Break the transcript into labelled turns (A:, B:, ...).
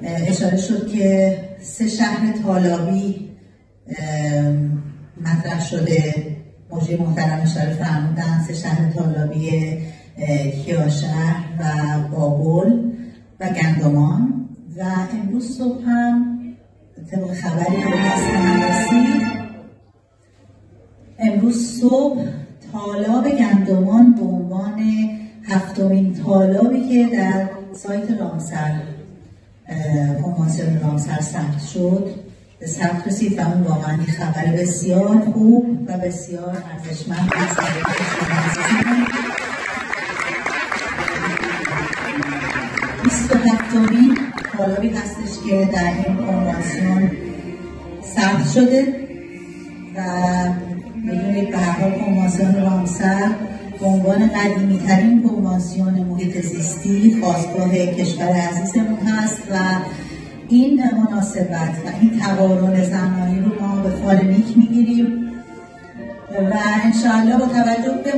A: اشاره شد که 3 شهر تالابی مطرح شده. موجی محترم اشاره فرمودن 3 شهر تالابی کیاشهر و بابل و گندمان. و امروز صبح هم طبق خبری که به دست من رسید، امروز صبح تالاب گندمان به عنوان 7مین تالابی که در سایت رامسر کنوانسیون رامسر ثبت شد به ثبت رسید و اون واقعا خبر بسیار خوب و بسیار ارزشمند است. 27مین تالابی هستش که در این کنوانسیون ثبت شده و می‌دونید به هر حال کنوانسیون رامسر به عنوان قدیمی ترین کنوانسیون محیط زیستی خاستگاه کشور عزیزمون هست و این مناسبت و این تقارن زمانی رو ما به فال نیک میگیریم و انشاءالله با توجه به